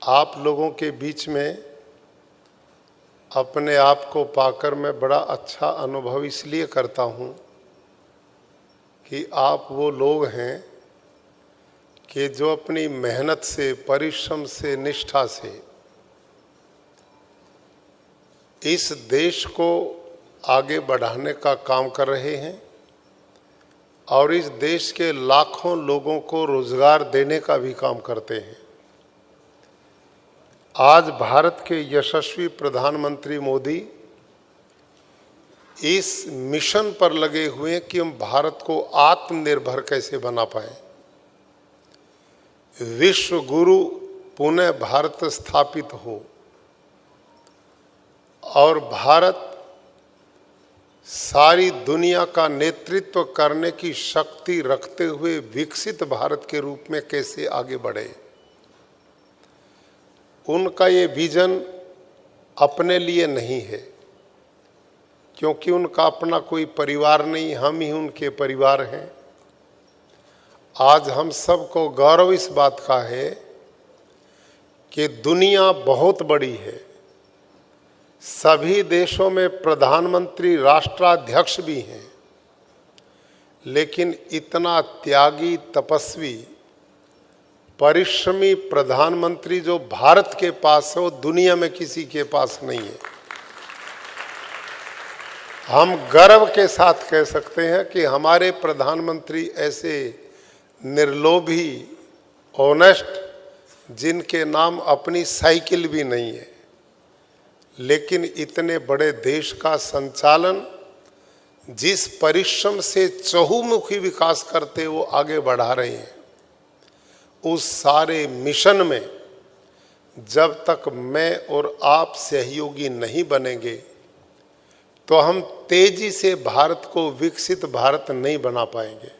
आप लोगों के बीच में अपने आप को पाकर मैं बड़ा अच्छा अनुभव इसलिए करता हूँ कि आप वो लोग हैं कि जो अपनी मेहनत से, परिश्रम से, निष्ठा से इस देश को आगे बढ़ाने का काम कर रहे हैं और इस देश के लाखों लोगों को रोजगार देने का भी काम करते हैं। आज भारत के यशस्वी प्रधानमंत्री मोदी इस मिशन पर लगे हुए हैं कि हम भारत को आत्मनिर्भर कैसे बना पाएं, विश्व गुरु पुनः भारत स्थापित हो और भारत सारी दुनिया का नेतृत्व करने की शक्ति रखते हुए विकसित भारत के रूप में कैसे आगे बढ़े। उनका ये विजन अपने लिए नहीं है, क्योंकि उनका अपना कोई परिवार नहीं, हम ही उनके परिवार हैं। आज हम सबको गौरव इस बात का है कि दुनिया बहुत बड़ी है, सभी देशों में प्रधानमंत्री, राष्ट्राध्यक्ष भी हैं, लेकिन इतना त्यागी, तपस्वी, परिश्रमी प्रधानमंत्री जो भारत के पास है वो दुनिया में किसी के पास नहीं है। हम गर्व के साथ कह सकते हैं कि हमारे प्रधानमंत्री ऐसे निर्लोभी, ऑनेस्ट, जिनके नाम अपनी साइकिल भी नहीं है, लेकिन इतने बड़े देश का संचालन जिस परिश्रम से चहुमुखी विकास करते वो आगे बढ़ा रहे हैं, उस सारे मिशन में जब तक मैं और आप सहयोगी नहीं बनेंगे तो हम तेजी से भारत को विकसित भारत नहीं बना पाएंगे।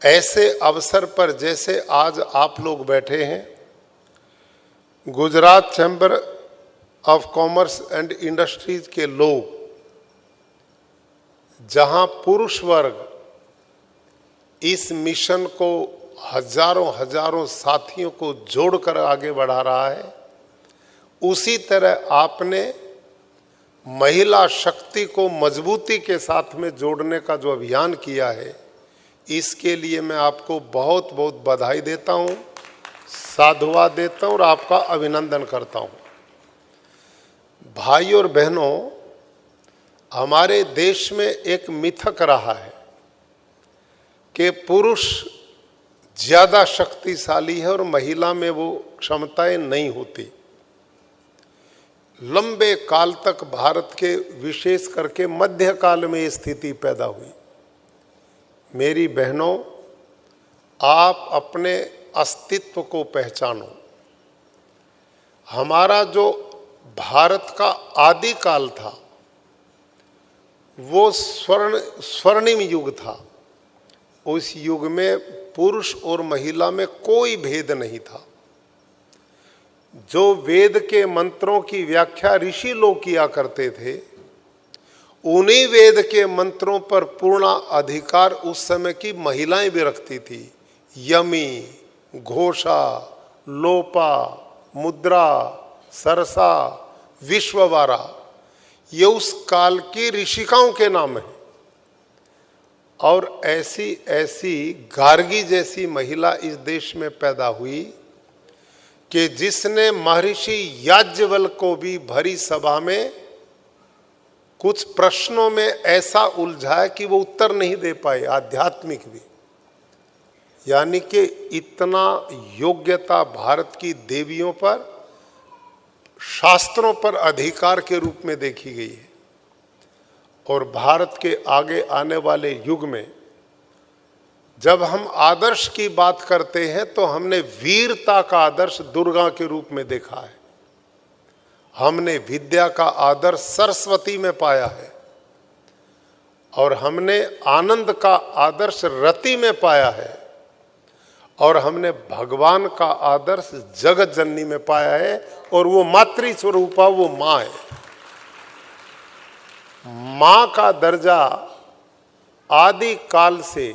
ऐसे अवसर पर जैसे आज आप लोग बैठे हैं, Gujarat chamber of commerce and industries के लोग, जहां पुरुष वर्ग इस मिशन को हजारों साथियों को जोड़कर आगे बढ़ा रहा है, उसी तरह आपने महिला शक्ति को मजबूती के साथ में जोड़ने का जो अभियान किया है, इसके लिए मैं आपको बहुत बहुत बधाई देता हूं, साधुवाद देता हूं और आपका अभिनंदन करता हूं। भाई और बहनों, हमारे देश में एक मिथक रहा है कि पुरुष ज्यादा शक्तिशाली है और महिला में वो क्षमताएं नहीं होती। लंबे काल तक भारत के, विशेष करके मध्यकाल में ये स्थिति पैदा हुई। मेरी बहनों, आप अपने अस्तित्व को पहचानो। हमारा जो भारत का आदिकाल था वो स्वर्णिम युग था। उस युग में पुरुष और महिला में कोई भेद नहीं था। जो वेद के मंत्रों की व्याख्या ऋषि लोग किया करते थे, उन्हीं वेद के मंत्रों पर पूर्ण अधिकार उस समय की महिलाएं भी रखती थी। यमी, घोषा, लोपा, मुद्रा, सरसा, विश्ववारा, ये उस काल की ऋषिकाओं के नाम हैं। और ऐसी ऐसी गार्गी जैसी महिला इस देश में पैदा हुई कि जिसने महर्षि याज्ञवल्क्य को भी भरी सभा में कुछ प्रश्नों में ऐसा उलझाया कि वो उत्तर नहीं दे पाए, आध्यात्मिक भी। यानी कि इतना योग्यता भारत की देवियों पर, शास्त्रों पर अधिकार के रूप में देखी गई है। और भारत के आगे आने वाले युग में जब हम आदर्श की बात करते हैं तो हमने वीरता का आदर्श दुर्गा के रूप में देखा है, हमने विद्या का आदर्श सरस्वती में पाया है, और हमने आनंद का आदर्श रति में पाया है, और हमने भगवान का आदर्श जगत जननी में पाया है। और वो मातृ स्वरूपा, वो माँ है। माँ का दर्जा आदि काल से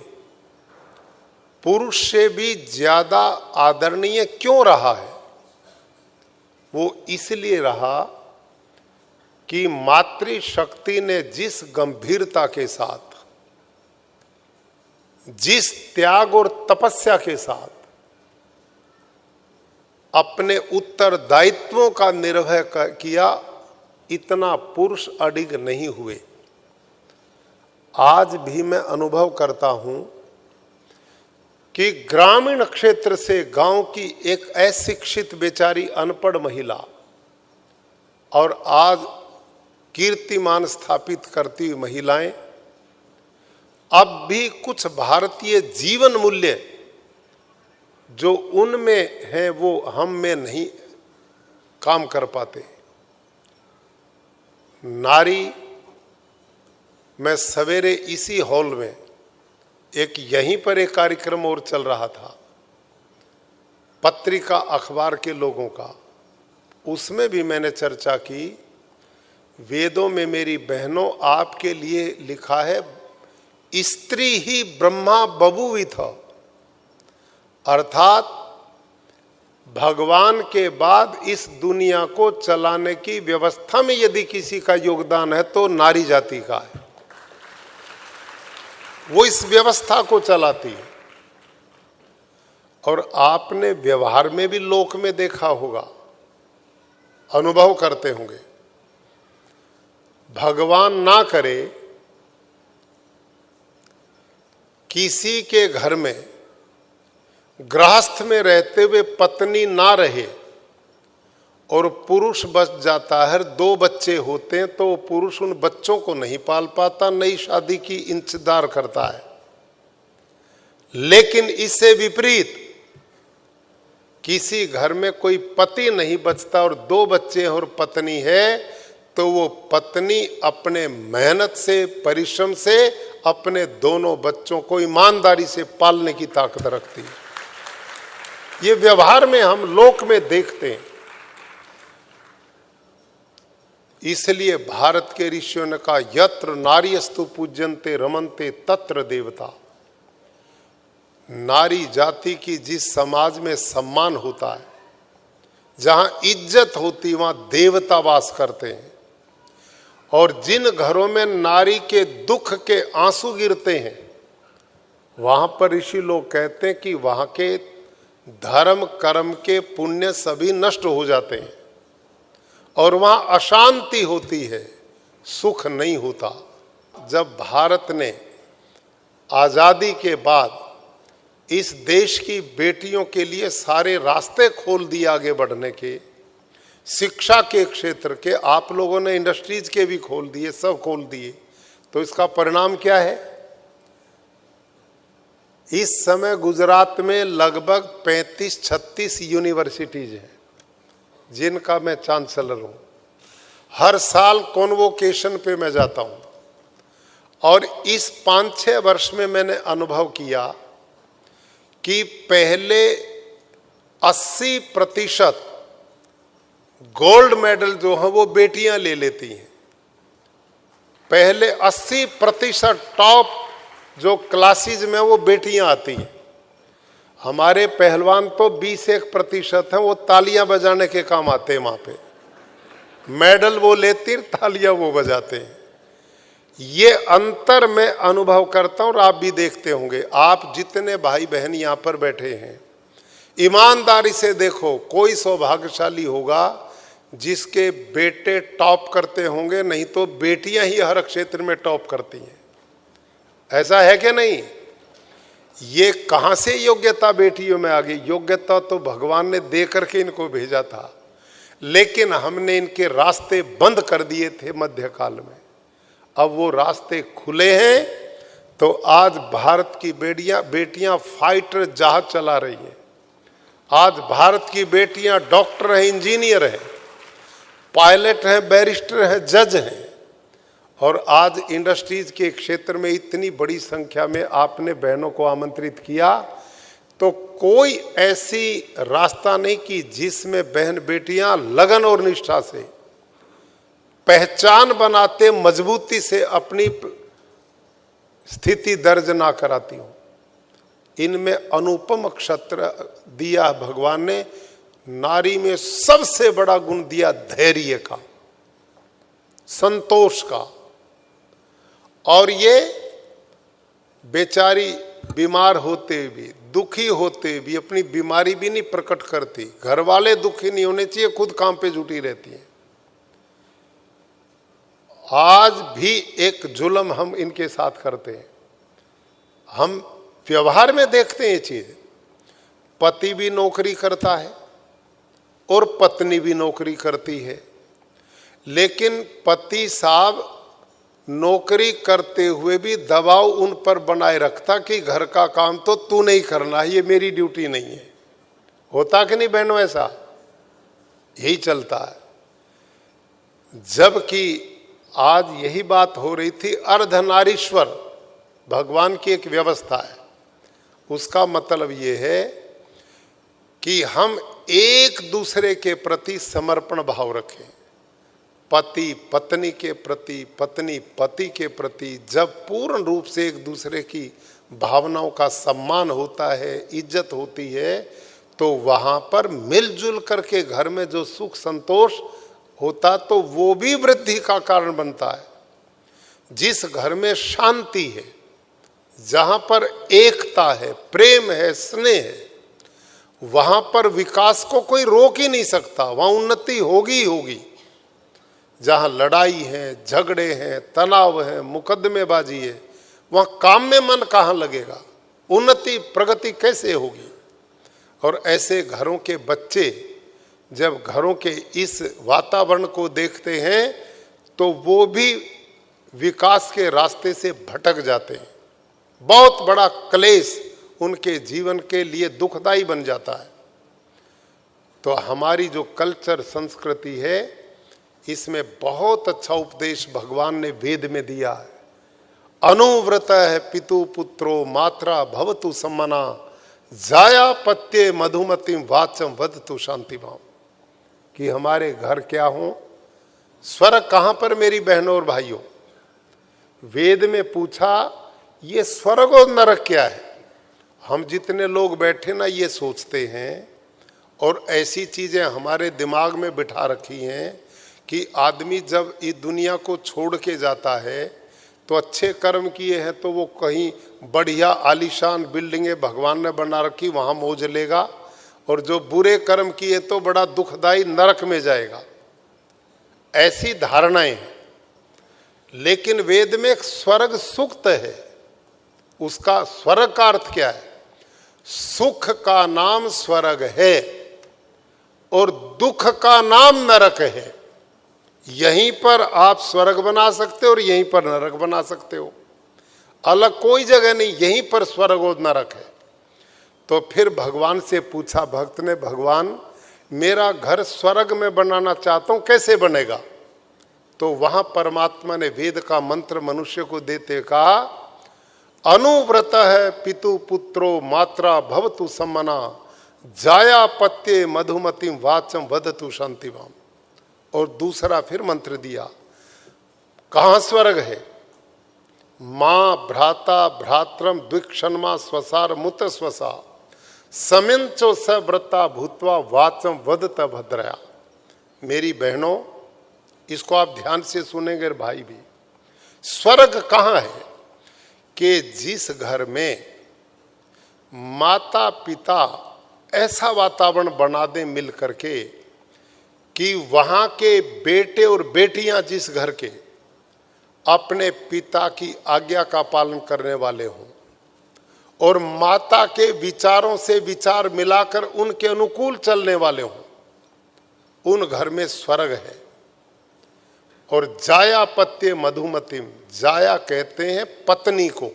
पुरुष से भी ज्यादा आदरणीय क्यों रहा है? वो इसलिए रहा कि मातृशक्ति ने जिस गंभीरता के साथ, जिस त्याग और तपस्या के साथ अपने उत्तरदायित्वों का निर्वह किया, इतना पुरुष अडिग नहीं हुए। आज भी मैं अनुभव करता हूं कि ग्रामीण क्षेत्र से गांव की एक अशिक्षित बेचारी अनपढ़ महिला और आज कीर्तिमान स्थापित करती हुई महिलाएं अब भी कुछ भारतीय जीवन मूल्य जो उनमें हैं वो हम में नहीं काम कर पाते। नारी, मैं सवेरे इसी हॉल में एक यहीं पर एक कार्यक्रम और चल रहा था पत्रिका अखबार के लोगों का, उसमें भी मैंने चर्चा की। वेदों में मेरी बहनों आपके लिए लिखा है स्त्री ही ब्रह्मा बभूविथ, अर्थात भगवान के बाद इस दुनिया को चलाने की व्यवस्था में यदि किसी का योगदान है तो नारी जाति का है। वो इस व्यवस्था को चलाती है। और आपने व्यवहार में भी लोक में देखा होगा, अनुभव करते होंगे, भगवान ना करे किसी के घर में गृहस्थ में रहते हुए पत्नी ना रहे और पुरुष बच जाता है, 2 बच्चे होते हैं तो पुरुष उन बच्चों को नहीं पाल पाता, नई शादी की इंतजार करता है। लेकिन इससे विपरीत किसी घर में कोई पति नहीं बचता और 2 बच्चे और पत्नी है तो वो पत्नी अपने मेहनत से, परिश्रम से अपने दोनों बच्चों को ईमानदारी से पालने की ताकत रखती है। ये व्यवहार में हम लोक में देखते हैं। इसलिए भारत के ऋषियों ने कहा यत्र नार्यस्तु पूज्यन्ते रमन्ते तत्र देवता। नारी जाति की जिस समाज में सम्मान होता है, जहां इज्जत होती वहां देवता वास करते हैं। और जिन घरों में नारी के दुख के आंसू गिरते हैं वहां पर ऋषि लोग कहते हैं कि वहां के धर्म कर्म के पुण्य सभी नष्ट हो जाते हैं और वहां अशांति होती है, सुख नहीं होता। जब भारत ने आजादी के बाद इस देश की बेटियों के लिए सारे रास्ते खोल दिए आगे बढ़ने के, शिक्षा के क्षेत्र के, आप लोगों ने इंडस्ट्रीज के भी खोल दिए, सब खोल दिए, तो इसका परिणाम क्या है? इस समय गुजरात में लगभग 35-36 यूनिवर्सिटीज हैं जिनका मैं चांसलर हूं। हर साल कॉन्वोकेशन पे मैं जाता हूं और इस 5-6 वर्ष में मैंने अनुभव किया कि पहले 80% गोल्ड मेडल जो है वो बेटियां ले लेती हैं। पहले 80% टॉप जो क्लासेस में वो बेटियां आती हैं। हमारे पहलवान तो 20-1% हैं, वो तालियां बजाने के काम आते हैं। वहां पे मेडल वो लेती, तालियां वो बजाते हैं। ये अंतर मैं अनुभव करता हूं और आप भी देखते होंगे। आप जितने भाई बहन यहाँ पर बैठे हैं, ईमानदारी से देखो, कोई सौभाग्यशाली होगा जिसके बेटे टॉप करते होंगे, नहीं तो बेटियां ही हर क्षेत्र में टॉप करती हैं। ऐसा है कि नहीं? ये कहां से योग्यता बेटियों में आ गई? योग्यता तो भगवान ने दे करके इनको भेजा था, लेकिन हमने इनके रास्ते बंद कर दिए थे मध्यकाल में। अब वो रास्ते खुले हैं तो आज भारत की बेटियां फाइटर जहाज चला रही हैं। आज भारत की बेटियां डॉक्टर हैं, इंजीनियर हैं, पायलट हैं, बैरिस्टर हैं, जज हैं। और आज इंडस्ट्रीज के क्षेत्र में इतनी बड़ी संख्या में आपने बहनों को आमंत्रित किया, तो कोई ऐसी रास्ता नहीं कि जिसमें बहन बेटियां लगन और निष्ठा से, पहचान बनाते मजबूती से अपनी स्थिति दर्ज ना कराती हूं। इनमें अनुपम क्षत्र दिया भगवान ने। नारी में सबसे बड़ा गुण दिया धैर्य का, संतोष का। और ये बेचारी बीमार होते भी, दुखी होते भी अपनी बीमारी भी नहीं प्रकट करती। घर वाले दुखी नहीं होने चाहिए, खुद काम पे जुटी रहती है। आज भी एक जुल्म हम इनके साथ करते हैं। हम व्यवहार में देखते हैं ये चीज। पति भी नौकरी करता है और पत्नी भी नौकरी करती है, लेकिन पति साहब नौकरी करते हुए भी दबाव उन पर बनाए रखता कि घर का काम तो तू नहीं करना है, ये मेरी ड्यूटी नहीं है। होता कि नहीं बहनों? ऐसा यही चलता है। जबकि आज यही बात हो रही थी, अर्धनारीश्वर भगवान की एक व्यवस्था है। उसका मतलब ये है कि हम एक दूसरे के प्रति समर्पण भाव रखें। पति पत्नी के प्रति, पत्नी पति के प्रति जब पूर्ण रूप से एक दूसरे की भावनाओं का सम्मान होता है, इज्जत होती है, तो वहाँ पर मिलजुल करके घर में जो सुख संतोष होता, तो वो भी वृद्धि का कारण बनता है। जिस घर में शांति है, जहाँ पर एकता है, प्रेम है, स्नेह है, वहाँ पर विकास को कोई रोक ही नहीं सकता। वहाँ उन्नति होगी ही होगी। जहाँ लड़ाई है, झगड़े हैं, तनाव है, मुकदमेबाजी है, वहाँ काम में मन कहाँ लगेगा? उन्नति प्रगति कैसे होगी? और ऐसे घरों के बच्चे जब घरों के इस वातावरण को देखते हैं तो वो भी विकास के रास्ते से भटक जाते हैं। बहुत बड़ा क्लेश उनके जीवन के लिए दुखदाई बन जाता है। तो हमारी जो कल्चर संस्कृति है, इसमें बहुत अच्छा उपदेश भगवान ने वेद में दिया है। अनुव्रत है पितु पुत्रो मात्रा भवतु सम्मना जाया पत्ये मधुमतिम वाचम वदतु शांतिभाव। कि हमारे घर क्या हो, स्वर्ग कहाँ पर मेरी बहनों और भाइयों? वेद में पूछा ये स्वर्ग और नरक क्या है? हम जितने लोग बैठे ना ये सोचते हैं और ऐसी चीजें हमारे दिमाग में बिठा रखी हैं कि आदमी जब इस दुनिया को छोड़ के जाता है तो अच्छे कर्म किए हैं तो वो कहीं बढ़िया आलीशान बिल्डिंगें भगवान ने बना रखी, वहाँ मौज लेगा, और जो बुरे कर्म किए तो बड़ा दुखदाई नरक में जाएगा। ऐसी धारणाएं हैं। लेकिन वेद में एक स्वर्ग सुक्त है। उसका स्वर्ग का अर्थ क्या है? सुख का नाम स्वर्ग है और दुख का नाम नरक है। यहीं पर आप स्वर्ग बना सकते हो और यहीं पर नरक बना सकते हो। अलग कोई जगह नहीं, यहीं पर स्वर्ग और नरक है। तो फिर भगवान से पूछा भक्त ने, भगवान मेरा घर स्वर्ग में बनाना चाहता हूं, कैसे बनेगा? तो वहां परमात्मा ने वेद का मंत्र मनुष्य को देते कहा, अनुव्रत है पितु पुत्रो मात्रा भवतु सम्मना जाया पत्ये मधुमतिम वाचम वदतु शांतिवाम। और दूसरा फिर मंत्र दिया, कहाँ स्वर्ग है? माँ भ्राता भ्रात्रम द्विक्षन्मा स्वसार मुत स्वसा समिंचो सव्रता भूतवा वाचम वदत भद्रया। मेरी बहनों, इसको आप ध्यान से सुनेंगे भाई भी। स्वर्ग कहाँ है? कि जिस घर में माता पिता ऐसा वातावरण बना दें मिल करके कि वहाँ के बेटे और बेटियां जिस घर के अपने पिता की आज्ञा का पालन करने वाले हों और माता के विचारों से विचार मिलाकर उनके अनुकूल चलने वाले हों, उन घर में स्वर्ग है। और जाया पत्ये मधुमतिम, जाया कहते हैं पत्नी को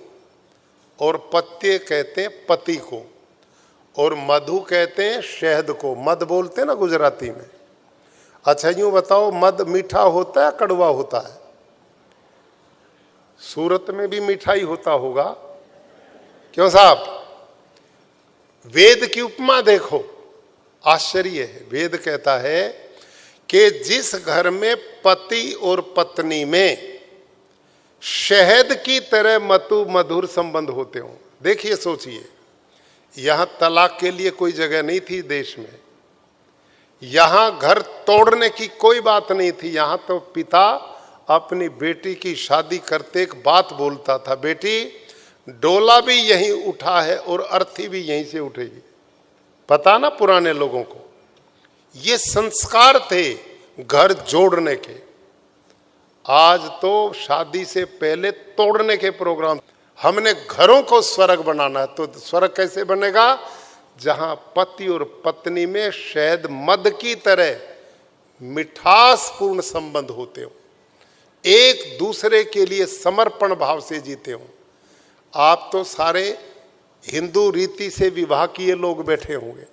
और पत्ये कहते हैं पति को, और मधु कहते हैं शहद को। मध बोलते हैं ना गुजराती में। अच्छा यूं बताओ, मध मीठा होता है कड़वा होता है? सूरत में भी मिठाई होता होगा, क्यों साहब? वेद की उपमा देखो, आश्चर्य है। वेद कहता है कि जिस घर में पति और पत्नी में शहद की तरह मतु मधुर संबंध होते हों। देखिए सोचिए, यहां तलाक के लिए कोई जगह नहीं थी देश में, यहां घर तोड़ने की कोई बात नहीं थी। यहां तो पिता अपनी बेटी की शादी करते एक बात बोलता था, बेटी डोला भी यहीं उठा है और अर्थी भी यहीं से उठेगी। पता ना पुराने लोगों को, ये संस्कार थे घर जोड़ने के। आज तो शादी से पहले तोड़ने के प्रोग्राम। हमने घरों को स्वर्ग बनाना है, तो स्वर्ग कैसे बनेगा? जहां पति और पत्नी में शहद मध की तरह मिठासपूर्ण संबंध होते हो, एक दूसरे के लिए समर्पण भाव से जीते हो। आप तो सारे हिंदू रीति से विवाह किए लोग बैठे होंगे।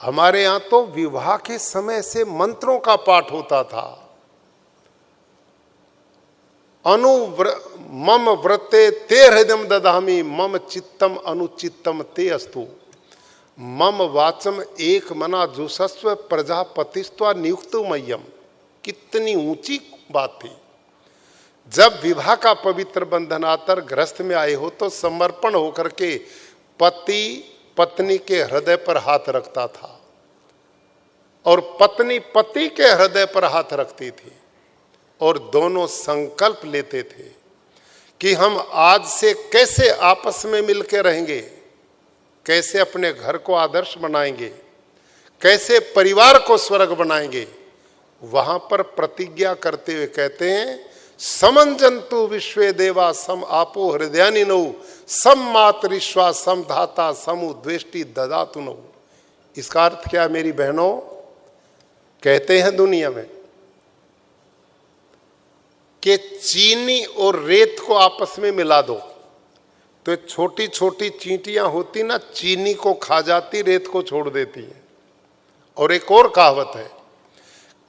हमारे यहां तो विवाह के समय से मंत्रों का पाठ होता था। मम व्रते ते हृदयम ददामि मम चित्तम अनुचित्तम ते अस्तु मम वाचम एक मना जुषस्व प्रजापतिस्त्वा नियुक्तो मह्यम। कितनी ऊंची बात थी। जब विवाह का पवित्र बंधन आकर गृहस्थ में आए हो तो समर्पण होकर के पति पत्नी के हृदय पर हाथ रखता था और पत्नी पति के हृदय पर हाथ रखती थी और दोनों संकल्प लेते थे कि हम आज से कैसे आपस में मिलकर रहेंगे, कैसे अपने घर को आदर्श बनाएंगे, कैसे परिवार को स्वर्ग बनाएंगे। वहां पर प्रतिज्ञा करते हुए कहते हैं, समंजंतु विश्वे देवा सम आपो हृदयानि नौ सम मातरिश्वा सम धाता समु द्वेष्टि ददातु नौ। इसका अर्थ क्या मेरी बहनों? कहते हैं दुनिया में कि चीनी और रेत को आपस में मिला दो तो छोटी छोटी चींटियां होती ना, चीनी को खा जाती, रेत को छोड़ देती है। और एक और कहावत है,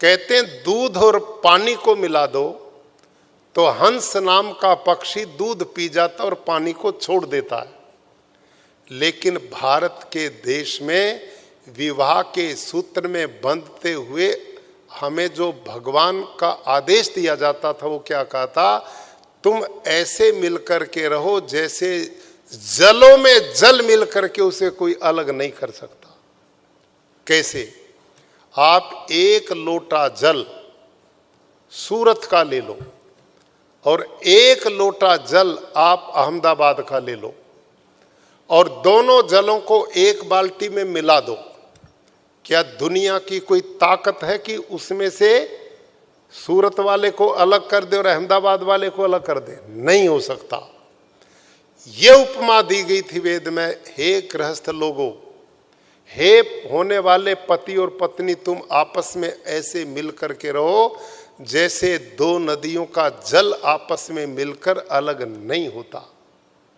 कहते हैं दूध और पानी को मिला दो तो हंस नाम का पक्षी दूध पी जाता और पानी को छोड़ देता है। लेकिन भारत के देश में विवाह के सूत्र में बंधते हुए हमें जो भगवान का आदेश दिया जाता था वो क्या कहा था? तुम ऐसे मिलकर के रहो जैसे जलों में जल मिलकर के उसे कोई अलग नहीं कर सकता। कैसे? आप एक लोटा जल सूरत का ले लो और एक लोटा जल आप अहमदाबाद का ले लो और दोनों जलों को एक बाल्टी में मिला दो। क्या दुनिया की कोई ताकत है कि उसमें से सूरत वाले को अलग कर दे और अहमदाबाद वाले को अलग कर दे? नहीं हो सकता। ये उपमा दी गई थी वेद में, हे गृहस्थ लोगों, हे होने वाले पति और पत्नी, तुम आपस में ऐसे मिलकर के रहो जैसे दो नदियों का जल आपस में मिलकर अलग नहीं होता।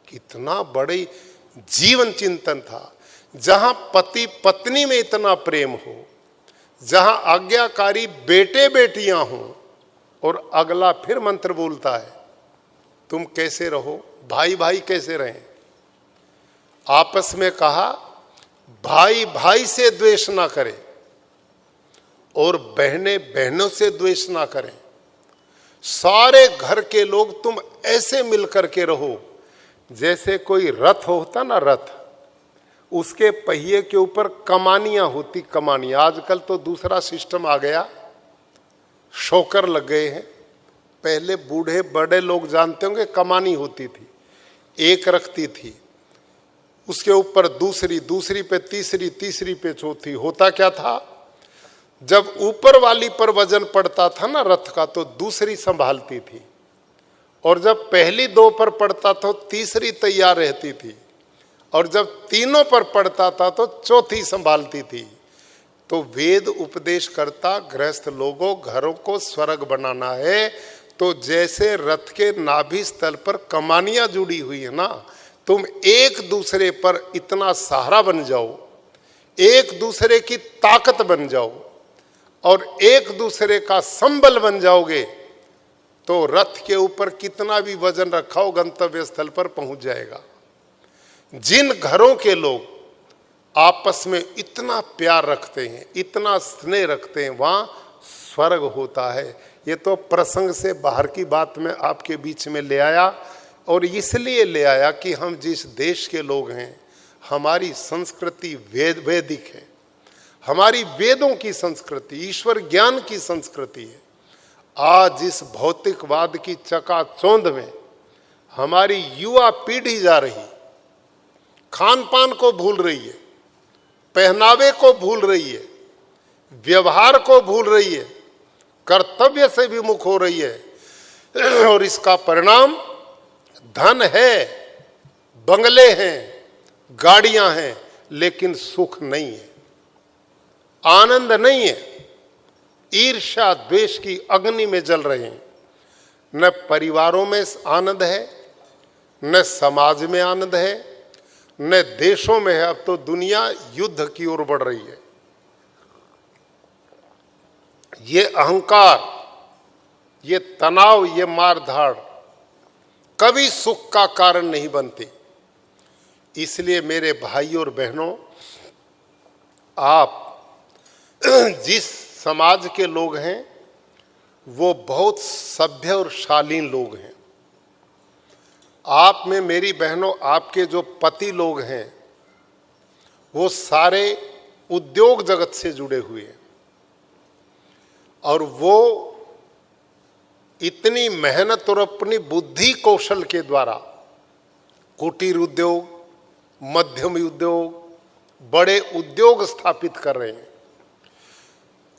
कितना बड़ी जीवन चिंतन था। जहां पति पत्नी में इतना प्रेम हो, जहां आज्ञाकारी बेटे बेटियां हों, और अगला फिर मंत्र बोलता है, तुम कैसे रहो, भाई भाई कैसे रहें। आपस में कहा भाई भाई से द्वेष ना करें और बहनें बहनों से द्वेष ना करें। सारे घर के लोग तुम ऐसे मिलकर के रहो जैसे कोई रथ होता ना, रथ, उसके पहिए के ऊपर कमानियां होती, कमानियां। आजकल तो दूसरा सिस्टम आ गया, शोकर लग गए हैं। पहले बूढ़े बड़े लोग जानते होंगे, कमानी होती थी, एक रखती थी, उसके ऊपर दूसरी, दूसरी पे तीसरी, तीसरी पे चौथी। होता क्या था, जब ऊपर वाली पर वजन पड़ता था ना रथ का तो दूसरी संभालती थी, और जब पहली दो पर पड़ता था तीसरी तैयार रहती थी, और जब तीनों पर पड़ता था तो चौथी संभालती थी। तो वेद उपदेश करता, गृहस्थ लोगों घरों को स्वर्ग बनाना है तो जैसे रथ के नाभि स्थल पर कमानियां जुड़ी हुई है ना, तुम एक दूसरे पर इतना सहारा बन जाओ, एक दूसरे की ताकत बन जाओ और एक दूसरे का संबल बन जाओगे तो रथ के ऊपर कितना भी वजन रखा हो गंतव्य स्थल पर पहुंच जाएगा। जिन घरों के लोग आपस में इतना प्यार रखते हैं, इतना स्नेह रखते हैं, वहां स्वर्ग होता है। ये तो प्रसंग से बाहर की बात मैं आपके बीच में ले आया, और इसलिए ले आया कि हम जिस देश के लोग हैं, हमारी संस्कृति वैदिक है, हमारी वेदों की संस्कृति, ईश्वर ज्ञान की संस्कृति है। आज इस भौतिकवाद की चकाचौंध में हमारी युवा पीढ़ी जा रही, खान पान को भूल रही है, पहनावे को भूल रही है, व्यवहार को भूल रही है, कर्तव्य से विमुख हो रही है। और इसका परिणाम धन है, बंगले हैं, गाड़ियां हैं, लेकिन सुख नहीं है, आनंद नहीं है। ईर्ष्या द्वेष की अग्नि में जल रहे हैं। न परिवारों में आनंद है, न समाज में आनंद है, न देशों में है। अब तो दुनिया युद्ध की ओर बढ़ रही है। ये अहंकार, ये तनाव, ये मारधाड़ कभी सुख का कारण नहीं बनते। इसलिए मेरे भाइयों और बहनों, आप जिस समाज के लोग हैं वो बहुत सभ्य और शालीन लोग हैं। आप में मेरी बहनों, आपके जो पति लोग हैं वो सारे उद्योग जगत से जुड़े हुए हैं और वो इतनी मेहनत और अपनी बुद्धि कौशल के द्वारा कुटीर उद्योग, मध्यम उद्योग, बड़े उद्योग स्थापित कर रहे हैं।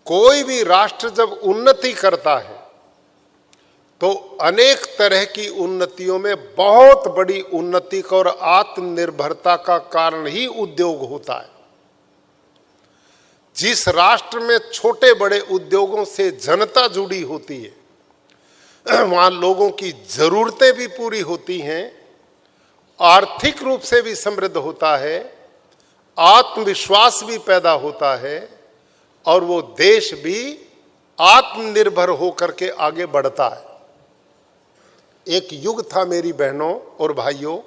कोई भी राष्ट्र जब उन्नति करता है तो अनेक तरह की उन्नतियों में बहुत बड़ी उन्नति का और आत्मनिर्भरता का कारण ही उद्योग होता है। जिस राष्ट्र में छोटे बड़े उद्योगों से जनता जुड़ी होती है, वहां लोगों की जरूरतें भी पूरी होती हैं, आर्थिक रूप से भी समृद्ध होता है, आत्मविश्वास भी पैदा होता है और वो देश भी आत्मनिर्भर होकर के आगे बढ़ता है। एक युग था मेरी बहनों और भाइयों,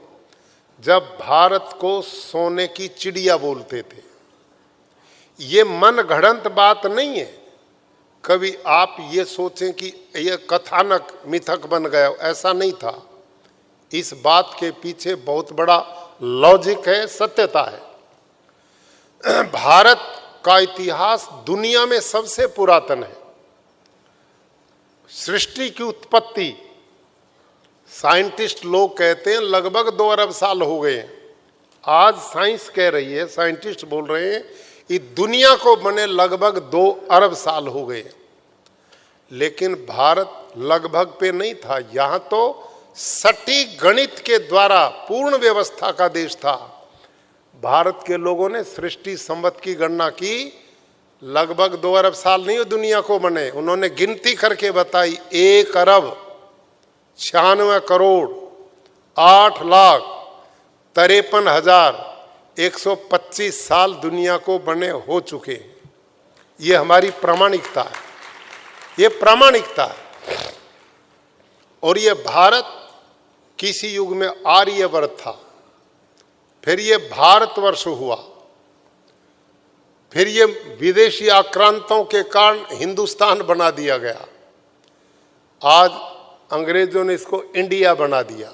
जब भारत को सोने की चिड़िया बोलते थे। ये मन गढ़ंत बात नहीं है। कभी आप ये सोचें कि ये कथानक मिथक बन गया, ऐसा नहीं था। इस बात के पीछे बहुत बड़ा लॉजिक है, सत्यता है। भारत का इतिहास दुनिया में सबसे पुरातन है। सृष्टि की उत्पत्ति साइंटिस्ट लोग कहते हैं लगभग 2 अरब साल हो गए हैं। आज साइंस कह रही है, साइंटिस्ट बोल रहे हैं कि दुनिया को बने लगभग 2 अरब साल हो गए। लेकिन भारत लगभग पे नहीं था। यहाँ तो सटीक गणित के द्वारा पूर्ण व्यवस्था का देश था। भारत के लोगों ने सृष्टि संवत की गणना की, लगभग 2 अरब साल नहीं दुनिया को बने। उन्होंने गिनती करके बताई 1 अरब 96 करोड़ 8,53,125 साल दुनिया को बने हो चुके हैं। ये हमारी प्रामाणिकता है, ये प्रामाणिकता है। और ये भारत किसी युग में आर्यवर्त था, फिर ये भारतवर्ष हुआ, फिर ये विदेशी आक्रांतों के कारण हिंदुस्तान बना दिया गया। आज अंग्रेजों ने इसको इंडिया बना दिया।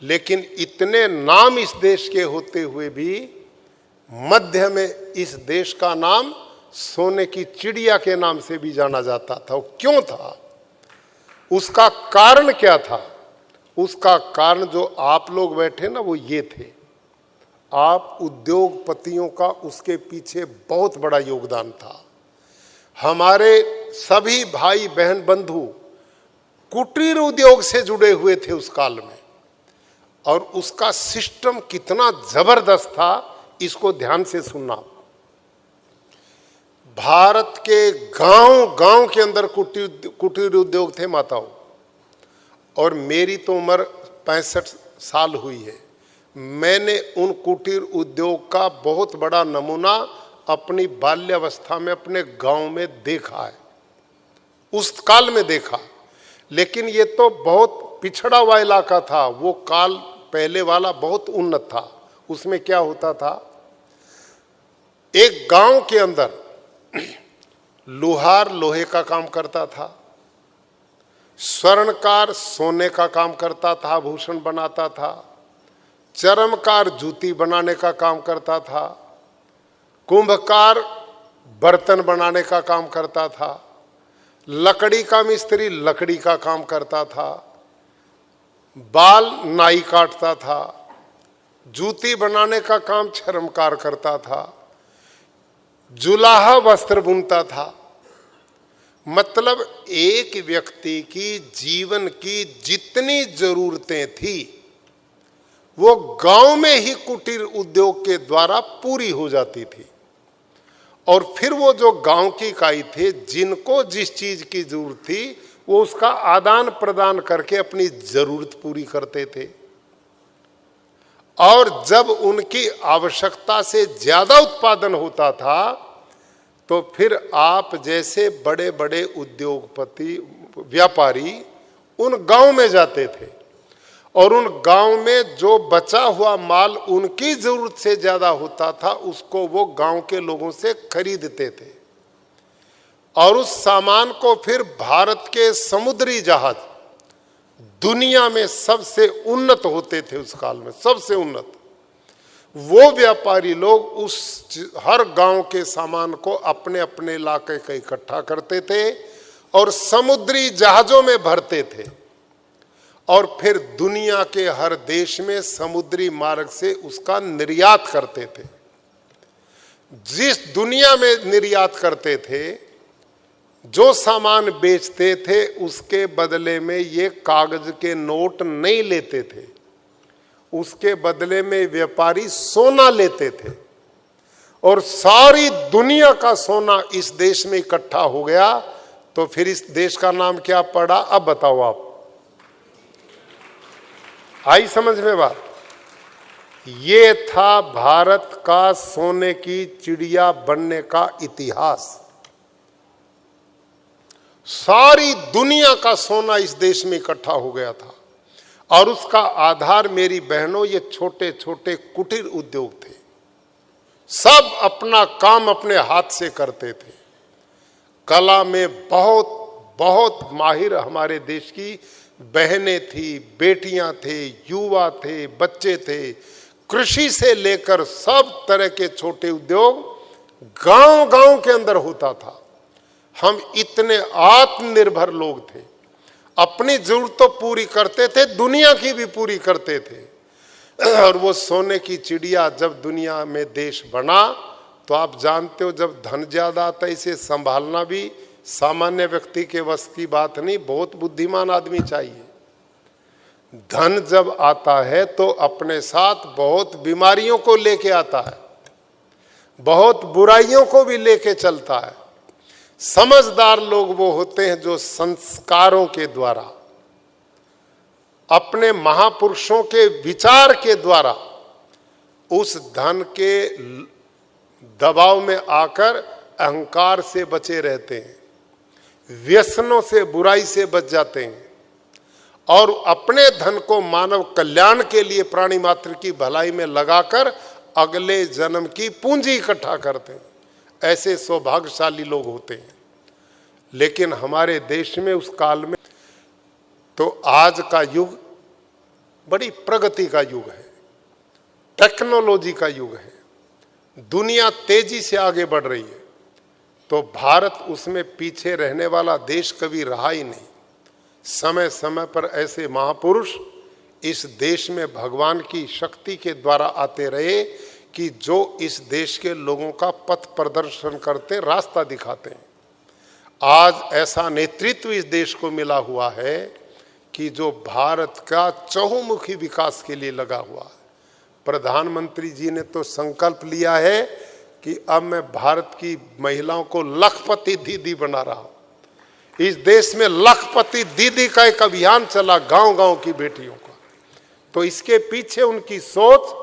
लेकिन इतने नाम इस देश के होते हुए भी मध्य में इस देश का नाम सोने की चिड़िया के नाम से भी जाना जाता था। वो क्यों था? उसका कारण क्या था? उसका कारण जो आप लोग बैठे ना, वो ये थे। आप उद्योगपतियों का उसके पीछे बहुत बड़ा योगदान था। हमारे सभी भाई बहन बंधु कुटीर उद्योग से जुड़े हुए थे उस काल में, और उसका सिस्टम कितना जबरदस्त था, इसको ध्यान से सुनना। भारत के गांव-गांव के अंदर कुटीर उद्योग थे माताओं। और मेरी तो उम्र 65 साल हुई है। मैंने उन कुटीर उद्योग का बहुत बड़ा नमूना अपनी बाल्यावस्था में अपने गांव में देखा है, उस काल में देखा। लेकिन ये तो बहुत पिछड़ा हुआ इलाका था। वो काल पहले वाला बहुत उन्नत था। उसमें क्या होता था, एक गांव के अंदर लोहार लोहे का काम करता था, स्वर्णकार सोने का काम करता था, आभूषण बनाता था, चर्मकार जूती बनाने का काम करता था, कुंभकार बर्तन बनाने का काम करता था, लकड़ी का मिस्त्री लकड़ी का काम करता था, बाल नाई काटता था, जूती बनाने का काम चर्मकार करता था, जुलाहा वस्त्र बुनता था। मतलब एक व्यक्ति की जीवन की जितनी जरूरतें थी वो गांव में ही कुटीर उद्योग के द्वारा पूरी हो जाती थी। और फिर वो जो गांव की इकाई थे, जिनको जिस चीज की जरूरत थी वो उसका आदान प्रदान करके अपनी जरूरत पूरी करते थे। और जब उनकी आवश्यकता से ज्यादा उत्पादन होता था तो फिर आप जैसे बड़े बड़े उद्योगपति व्यापारी उन गांव में जाते थे और उन गांव में जो बचा हुआ माल उनकी जरूरत से ज्यादा होता था उसको वो गांव के लोगों से खरीदते थे और उस सामान को फिर भारत के समुद्री जहाज, दुनिया में सबसे उन्नत होते थे उस काल में, सबसे उन्नत, वो व्यापारी लोग उस हर गांव के सामान को अपने अपने इलाके का इकट्ठा करते थे और समुद्री जहाजों में भरते थे और फिर दुनिया के हर देश में समुद्री मार्ग से उसका निर्यात करते थे। जिस दुनिया में निर्यात करते थे, जो सामान बेचते थे, उसके बदले में ये कागज के नोट नहीं लेते थे, उसके बदले में व्यापारी सोना लेते थे और सारी दुनिया का सोना इस देश में इकट्ठा हो गया। तो फिर इस देश का नाम क्या पड़ा? अब बताओ आप, आई समझ में बात? ये था भारत का सोने की चिड़िया बनने का इतिहास। सारी दुनिया का सोना इस देश में इकट्ठा हो गया था और उसका आधार मेरी बहनों ये छोटे छोटे कुटीर उद्योग थे। सब अपना काम अपने हाथ से करते थे। कला में बहुत बहुत माहिर हमारे देश की बहनें थी, बेटियां थे, युवा थे, बच्चे थे। कृषि से लेकर सब तरह के छोटे उद्योग गांव गांव के अंदर होता था। हम इतने आत्मनिर्भर लोग थे, अपनी जरूरत तो पूरी करते थे, दुनिया की भी पूरी करते थे। और वो सोने की चिड़िया जब दुनिया में देश बना तो आप जानते हो जब धन ज्यादा आता है इसे संभालना भी सामान्य व्यक्ति के वश की बात नहीं, बहुत बुद्धिमान आदमी चाहिए। धन जब आता है तो अपने साथ बहुत बीमारियों को लेके आता है, बहुत बुराइयों को भी लेके चलता है। समझदार लोग वो होते हैं जो संस्कारों के द्वारा, अपने महापुरुषों के विचार के द्वारा उस धन के दबाव में आकर अहंकार से बचे रहते हैं, व्यसनों से, बुराई से बच जाते हैं और अपने धन को मानव कल्याण के लिए, प्राणी मात्र की भलाई में लगाकर अगले जन्म की पूंजी इकट्ठा करते हैं। ऐसे सौभाग्यशाली लोग होते हैं। लेकिन हमारे देश में उस काल में तो आज का युग बड़ी प्रगति का युग है, टेक्नोलॉजी का युग है, दुनिया तेजी से आगे बढ़ रही है। तो भारत उसमें पीछे रहने वाला देश कभी रहा ही नहीं। समय समय पर ऐसे महापुरुष इस देश में भगवान की शक्ति के द्वारा आते रहे कि जो इस देश के लोगों का पथ प्रदर्शन करते, रास्ता दिखाते हैं। आज ऐसा नेतृत्व इस देश को मिला हुआ है कि जो भारत का चहुमुखी विकास के लिए लगा हुआ है। प्रधानमंत्री जी ने तो संकल्प लिया है कि अब मैं भारत की महिलाओं को लखपति दीदी बना रहा हूं। इस देश में लखपति दीदी का एक अभियान चला, गांव गांव की बेटियों का। तो इसके पीछे उनकी सोच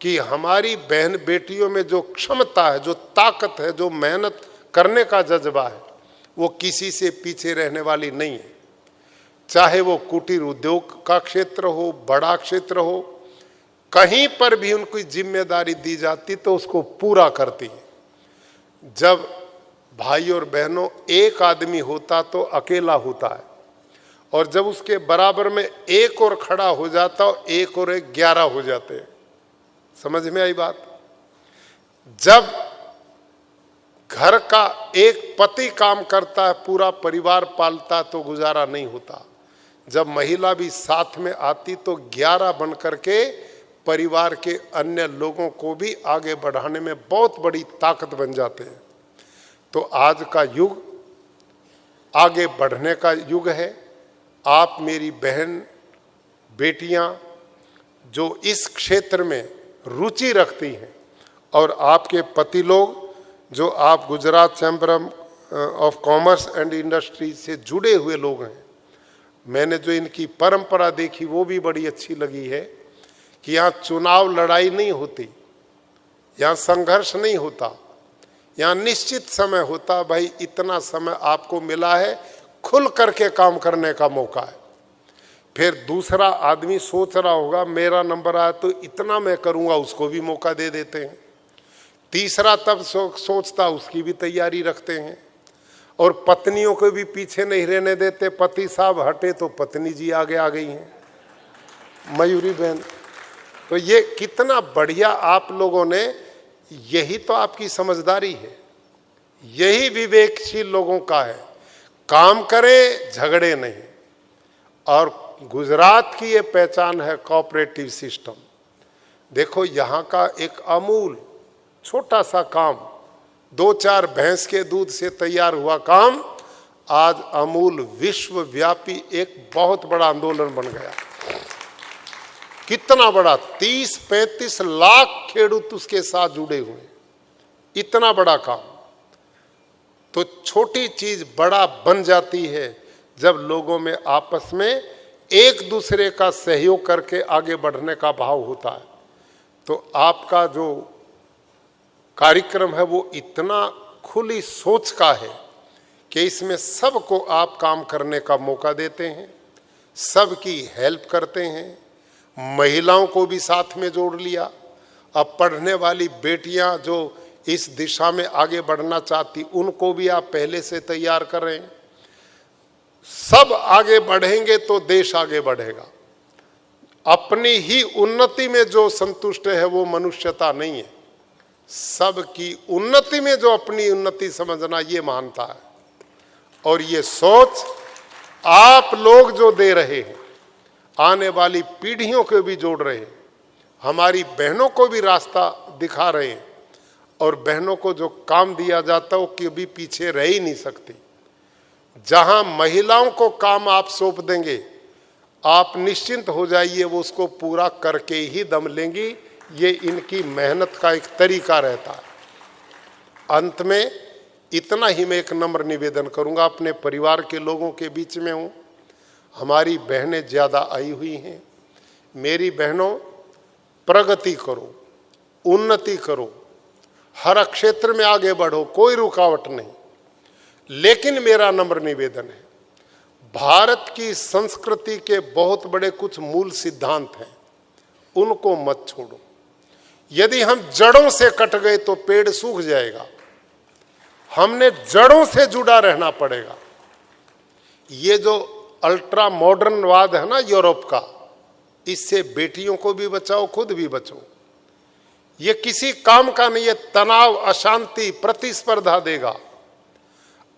कि हमारी बहन बेटियों में जो क्षमता है, जो ताकत है, जो मेहनत करने का जज्बा है, वो किसी से पीछे रहने वाली नहीं है। चाहे वो कुटीर उद्योग का क्षेत्र हो, बड़ा क्षेत्र हो, कहीं पर भी उनकी जिम्मेदारी दी जाती तो उसको पूरा करती है। जब भाई और बहनों एक आदमी होता तो अकेला होता है और जब उसके बराबर में एक और खड़ा हो जाता और एक और एक 11 हो जाते हैं। समझ में आई बात? जब घर का एक पति काम करता है, पूरा परिवार पालता तो गुजारा नहीं होता। जब महिला भी साथ में आती तो 11 बन करके परिवार के अन्य लोगों को भी आगे बढ़ाने में बहुत बड़ी ताकत बन जाते हैं। तो आज का युग आगे बढ़ने का युग है। आप मेरी बहन बेटियां जो इस क्षेत्र में रुचि रखती हैं और आपके पति लोग जो आप Gujarat chamber of commerce and industry से जुड़े हुए लोग हैं, मैंने जो इनकी परंपरा देखी वो भी बड़ी अच्छी लगी है कि यहाँ चुनाव लड़ाई नहीं होती, यहाँ संघर्ष नहीं होता, यहाँ निश्चित समय होता। भाई इतना समय आपको मिला है, खुल करके काम करने का मौका है। फिर दूसरा आदमी सोच रहा होगा मेरा नंबर आया तो इतना मैं करूँगा, उसको भी मौका दे देते हैं। तीसरा तब सोचता, उसकी भी तैयारी रखते हैं। और पत्नियों को भी पीछे नहीं रहने देते, पति साहब हटे तो पत्नी जी आगे आ गई हैं, मयूरी बहन। तो ये कितना बढ़िया आप लोगों ने, यही तो आपकी समझदारी है, यही विवेकशील लोगों का है। काम करें, झगड़े नहीं। और गुजरात की ये पहचान है कोऑपरेटिव सिस्टम। देखो यहाँ का एक अमूल छोटा सा काम, 2-4 भैंस के दूध से तैयार हुआ काम आज अमूल विश्वव्यापी एक बहुत बड़ा आंदोलन बन गया। कितना बड़ा, 30-35 लाख खेडूत उसके साथ जुड़े हुए, इतना बड़ा काम। तो छोटी चीज बड़ा बन जाती है जब लोगों में आपस में एक दूसरे का सहयोग करके आगे बढ़ने का भाव होता है। तो आपका जो कार्यक्रम है वो इतना खुली सोच का है कि इसमें सबको आप काम करने का मौका देते हैं, सबकी हेल्प करते हैं। महिलाओं को भी साथ में जोड़ लिया। अब पढ़ने वाली बेटियां जो इस दिशा में आगे बढ़ना चाहती, उनको भी आप पहले से तैयार कर रहे हैं। सब आगे बढ़ेंगे तो देश आगे बढ़ेगा। अपनी ही उन्नति में जो संतुष्ट है वो मनुष्यता नहीं है। सबकी उन्नति में जो अपनी उन्नति समझना, ये मानता है। और ये सोच आप लोग जो दे रहे हैं, आने वाली पीढ़ियों को भी जोड़ रहे हैं, हमारी बहनों को भी रास्ता दिखा रहे हैं। और बहनों को जो काम दिया जाता है वो कभी पीछे रह ही नहीं सकती। जहां महिलाओं को काम आप सौंप देंगे, आप निश्चिंत हो जाइए, वो उसको पूरा करके ही दम लेंगी। ये इनकी मेहनत का एक तरीका रहता है। अंत में इतना ही मैं एक नम्र निवेदन करूंगा, अपने परिवार के लोगों के बीच में हूं। हमारी बहनें ज़्यादा आई हुई हैं। मेरी बहनों, प्रगति करो, उन्नति करो, हर क्षेत्र में आगे बढ़ो, कोई रुकावट नहीं। लेकिन मेरा नम्र निवेदन है, भारत की संस्कृति के बहुत बड़े कुछ मूल सिद्धांत हैं, उनको मत छोड़ो। यदि हम जड़ों से कट गए तो पेड़ सूख जाएगा। हमने जड़ों से जुड़ा रहना पड़ेगा। ये जो अल्ट्रा मॉडर्नवाद है ना यूरोप का, इससे बेटियों को भी बचाओ, खुद भी बचो। ये किसी काम का नहीं है, तनाव, अशांति, प्रतिस्पर्धा देगा।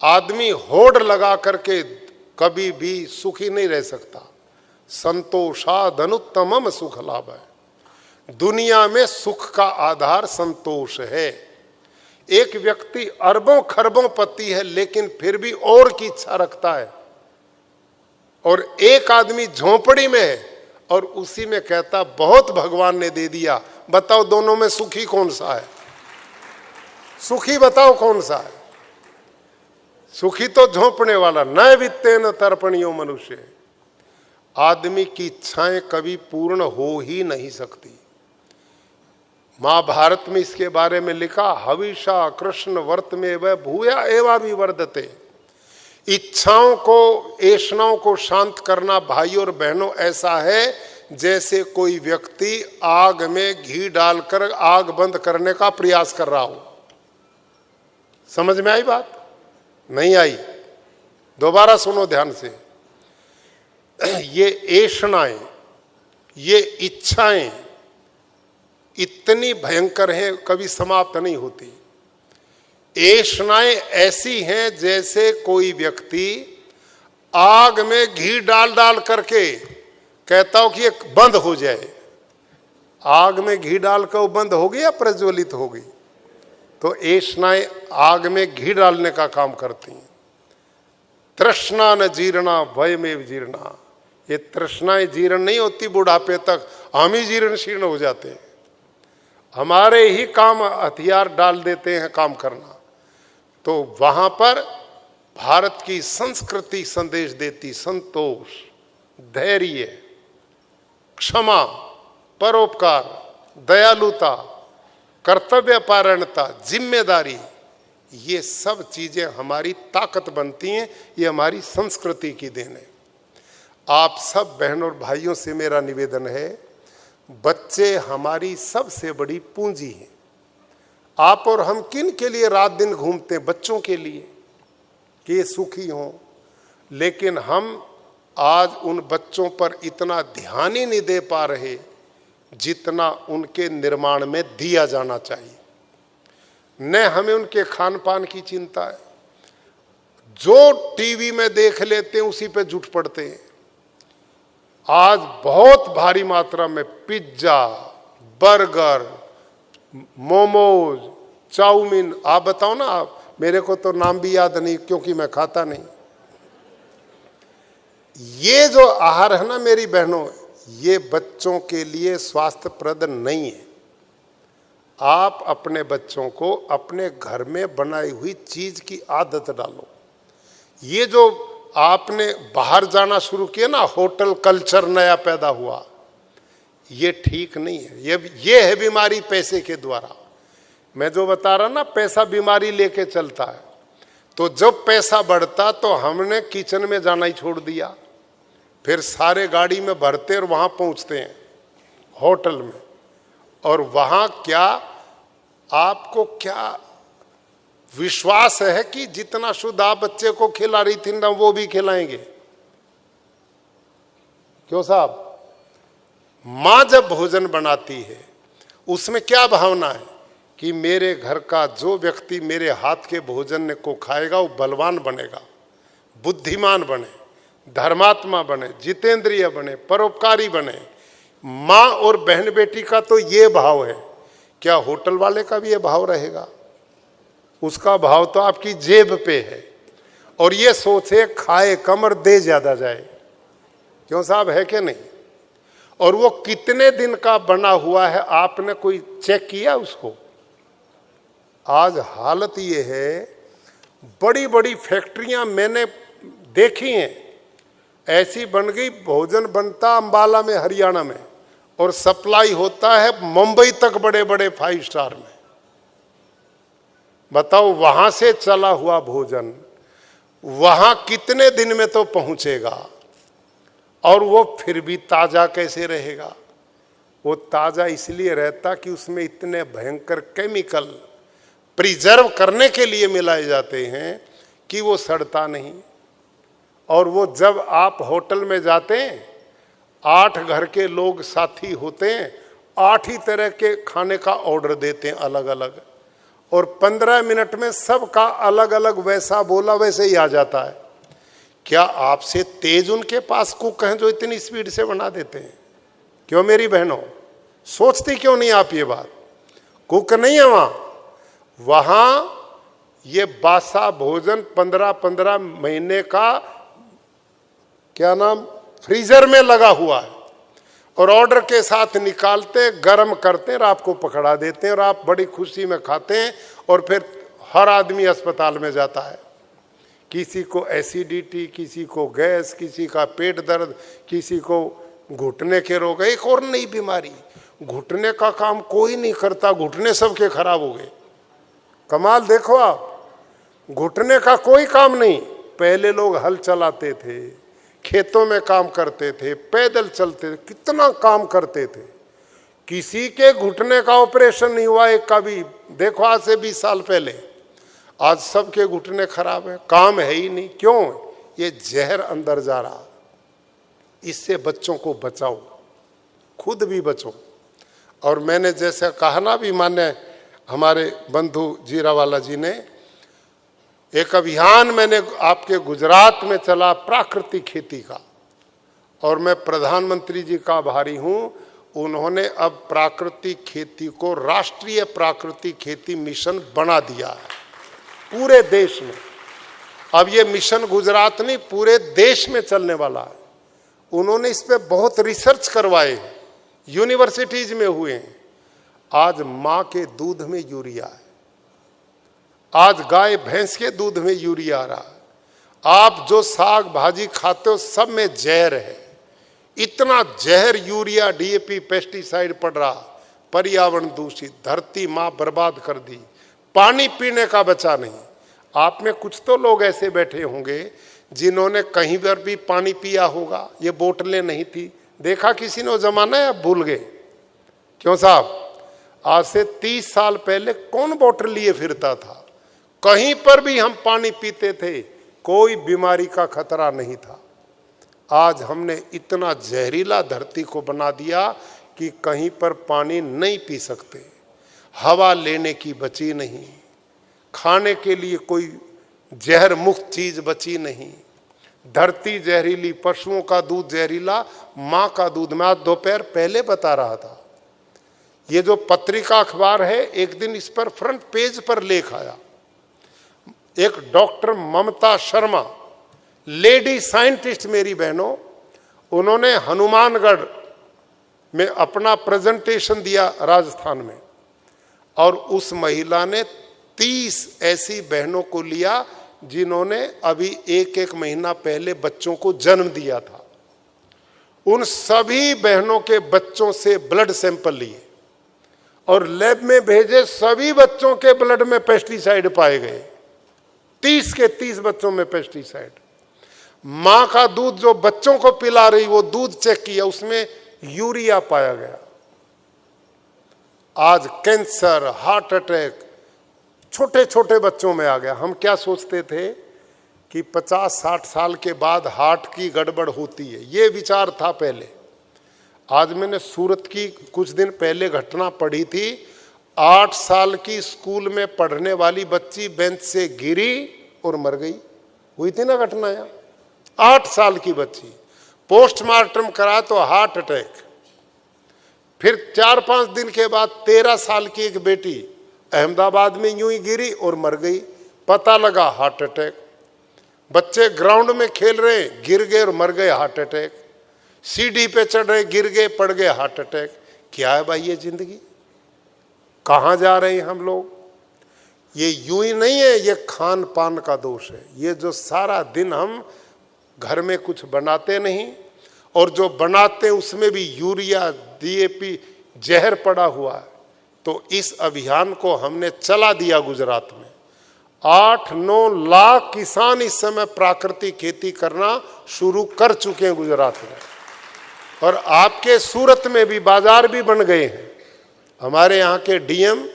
आदमी होड़ लगा करके कभी भी सुखी नहीं रह सकता। संतोषाद अनुत्तमम सुख लाभ है। दुनिया में सुख का आधार संतोष है। एक व्यक्ति अरबों खरबों पति है लेकिन फिर भी और की इच्छा रखता है, और एक आदमी झोंपड़ी में है और उसी में कहता बहुत भगवान ने दे दिया। बताओ दोनों में सुखी कौन सा है? सुखी बताओ कौन सा है? सुखी तो झोंपने वाला। न वित्तेन तर्पणियो मनुष्य। आदमी की इच्छाएं कभी पूर्ण हो ही नहीं सकती। महाभारत में इसके बारे में लिखा, हविषा कृष्ण वर्त में वह भूया एवा भी वर्धते। इच्छाओं को, ऐषणाओं को शांत करना भाई और बहनों ऐसा है जैसे कोई व्यक्ति आग में घी डालकर आग बंद करने का प्रयास कर रहा हो। समझ में आई बात? नहीं आई? दोबारा सुनो ध्यान से। ये ऐषणाएं, ये ऐष्णाएं ऐसी हैं जैसे कोई व्यक्ति आग में घी डाल डाल करके कहता हो कि ये बंद हो जाए। आग में घी डाल कर वो बंद होगी या प्रज्वलित होगी? तो ऐष्णाएं आग में घी डालने का काम करती हैं। तृष्णा न जीर्णा भयमेव जीर्णा। ये तृष्णाएं जीर्ण नहीं होती बुढ़ापे तक, हम ही जीर्ण शीर्ण हो जाते हैं। हमारे ही काम हथियार डाल देते हैं काम करना। तो वहां पर भारत की संस्कृति संदेश देती संतोष, धैर्य, क्षमा, परोपकार, दयालुता, कर्तव्यपरायणता, जिम्मेदारी, ये सब चीजें हमारी ताकत बनती हैं। ये हमारी संस्कृति की देन है। आप सब बहनों और भाइयों से मेरा निवेदन है, बच्चे हमारी सबसे बड़ी पूंजी हैं। आप और हम किन के लिए रात दिन घूमते हैं? बच्चों के लिए कि ये सुखी हों। लेकिन हम आज उन बच्चों पर इतना ध्यान ही नहीं दे पा रहे जितना उनके निर्माण में दिया जाना चाहिए। न हमें उनके खान पान की चिंता है। जो टीवी में देख लेते हैं उसी पे जुट पड़ते हैं। आज बहुत भारी मात्रा में पिज्जा, बर्गर, मोमोज, चाउमीन, आप बताओ ना। आप, मेरे को तो नाम भी याद नहीं क्योंकि मैं खाता नहीं। ये जो आहार है ना मेरी बहनों, ये बच्चों के लिए स्वास्थ्यप्रद नहीं है। आप अपने बच्चों को अपने घर में बनाई हुई चीज की आदत डालो। ये जो आपने बाहर जाना शुरू किया ना, होटल कल्चर नया पैदा हुआ, ये ठीक नहीं है। ये है बीमारी पैसे के द्वारा। मैं जो बता रहा ना, पैसा बीमारी लेके चलता है। तो जब पैसा बढ़ता तो हमने किचन में जाना ही छोड़ दिया। फिर सारे गाड़ी में भरते और वहां पहुंचते हैं होटल में। और वहां क्या आपको क्या विश्वास है कि जितना शुद्ध आप बच्चे को खिला रही थी ना, वो भी खिलाएंगे? क्यों साहब? माँ जब भोजन बनाती है उसमें क्या भावना है कि मेरे घर का जो व्यक्ति मेरे हाथ के भोजन को खाएगा वो बलवान बनेगा, बुद्धिमान बने, धर्मात्मा बने, जितेंद्रिय बने, परोपकारी बने। माँ और बहन बेटी का तो ये भाव है। क्या होटल वाले का भी ये भाव रहेगा? उसका भाव तो आपकी जेब पे है। और ये सोचे खाए कम और दे ज्यादा जाए। क्यों साहब, है कि नहीं? और वो कितने दिन का बना हुआ है आपने कोई चेक किया उसको? आज हालत ये है, बड़ी बड़ी फैक्ट्रियां मैंने देखी हैं, ऐसी बन गई, भोजन बनता अंबाला में हरियाणा में और सप्लाई होता है मुंबई तक बड़े बड़े 5 स्टार में। बताओ, वहां से चला हुआ भोजन वहां कितने दिन में तो पहुंचेगा और वो फिर भी ताजा कैसे रहेगा? वो ताजा इसलिए रहता कि उसमें इतने भयंकर केमिकल प्रिजर्व करने के लिए मिलाए जाते हैं कि वो सड़ता नहीं। और वो जब आप होटल में जाते हैं, 8 घर के लोग साथी होते हैं, 8 ही तरह के खाने का ऑर्डर देते हैं अलग अलग, और 15 मिनट में सबका अलग अलग वैसा बोला वैसे ही आ जाता है। क्या आपसे तेज उनके पास कुक हैं जो इतनी स्पीड से बना देते हैं? क्यों मेरी बहनों, सोचती क्यों नहीं आप ये बात? कुक नहीं है वहां ये बासा भोजन 15-15 महीने का क्या नाम फ्रीजर में लगा हुआ है और ऑर्डर के साथ निकालते, गर्म करते हैं और आपको पकड़ा देते हैं और आप बड़ी खुशी में खाते हैं। और फिर हर आदमी अस्पताल में जाता है। किसी को एसिडिटी, किसी को गैस, किसी का पेट दर्द, किसी को घुटने के रोग, एक और नई बीमारी। घुटने का काम कोई नहीं करता, घुटने सबके खराब हो गए। कमाल देखो आप, घुटने का कोई काम नहीं। पहले लोग हल चलाते थे, खेतों में काम करते थे, पैदल चलते थे, कितना काम करते थे। किसी के घुटने का ऑपरेशन नहीं हुआ एक का भी। देखो आज से 20 साल पहले, आज सबके घुटने खराब है, काम है ही नहीं। क्यों? ये जहर अंदर जा रहा। इससे बच्चों को बचाओ, खुद भी बचो। और मैंने जैसे कहा ना भी, माने हमारे बंधु जीरावाला जी ने एक अभियान मैंने आपके गुजरात में चला प्राकृतिक खेती का, और मैं प्रधानमंत्री जी का आभारी हूं। उन्होंने अब प्राकृतिक खेती को राष्ट्रीय प्राकृतिक खेती मिशन बना दिया है पूरे देश में। अब ये मिशन गुजरात नहीं, पूरे देश में चलने वाला है। उन्होंने इस पे बहुत रिसर्च करवाए हैं, यूनिवर्सिटीज में हुए हैं। आज माँ के दूध में यूरिया है, आज गाय भैंस के दूध में यूरिया आ रहा है। आप जो साग भाजी खाते हो सब में जहर है। इतना जहर यूरिया डीएपी पेस्टिसाइड पड़ रहा, पर्यावरण दूषित, धरती माँ बर्बाद कर दी, पानी पीने का बचा नहीं। आप में कुछ तो लोग ऐसे बैठे होंगे जिन्होंने कहीं पर भी पानी पिया होगा। ये बोतलें नहीं थी, देखा किसी ने वो जमाना है, अब भूल गए। क्यों साहब, आज से 30 साल पहले कौन बोतल लिए फिरता था? कहीं पर भी हम पानी पीते थे, कोई बीमारी का खतरा नहीं था। आज हमने इतना जहरीला धरती को बना दिया कि कहीं पर पानी नहीं पी सकते, हवा लेने की बची नहीं, खाने के लिए कोई जहर मुक्त चीज बची नहीं। धरती जहरीली, पशुओं का दूध जहरीला, माँ का दूध। मैं आज दोपहर पहले बता रहा था, ये जो पत्रिका अखबार है, एक दिन इस पर फ्रंट पेज पर लेख आया। एक doctor Mamta Sharma, lady scientist मेरी बहनों, उन्होंने हनुमानगढ़ में अपना प्रेजेंटेशन दिया राजस्थान में, और उस महिला ने 30 ऐसी बहनों को लिया जिन्होंने अभी एक महीना पहले बच्चों को जन्म दिया था। उन सभी बहनों के बच्चों से ब्लड सैंपल लिए और लैब में भेजे। सभी बच्चों के ब्लड में पेस्टिसाइड पाए गए, 30 के 30 बच्चों में पेस्टिसाइड। माँ का दूध जो बच्चों को पिला रही, वो दूध चेक किया, उसमें यूरिया पाया गया। आज कैंसर, हार्ट अटैक छोटे छोटे बच्चों में आ गया। हम क्या सोचते थे कि 50-60 साल के बाद हार्ट की गड़बड़ होती है, ये विचार था पहले। आज मैंने सूरत की कुछ दिन पहले घटना पढ़ी थी। 8 साल की स्कूल में पढ़ने वाली बच्ची बेंच से गिरी और मर गई। हुई थी ना घटना यहाँ, 8 साल की बच्ची। पोस्टमार्टम करा तो हार्ट अटैक। फिर 4-5 दिन के बाद 13 साल की एक बेटी अहमदाबाद में यूं ही गिरी और मर गई, पता लगा हार्ट अटैक। बच्चे ग्राउंड में खेल रहे, गिर गए और मर गए, हार्ट अटैक। सीढ़ी पे चढ़ रहे, गिर गए, पड़ गए, हार्ट अटैक। क्या है भाई ये जिंदगी? कहाँ जा रहे हैं हम लोग? ये यूं ही नहीं है, ये खान पान का दोष है। ये जो सारा दिन हम घर में कुछ बनाते नहीं, और जो बनाते उसमें भी यूरिया डीएपी जहर पड़ा हुआ है। तो इस अभियान को हमने चला दिया गुजरात में। 8-9 लाख किसान इस समय प्राकृतिक खेती करना शुरू कर चुके हैं गुजरात में। और आपके सूरत में भी बाजार भी बन गए हैं। हमारे यहाँ के डीएम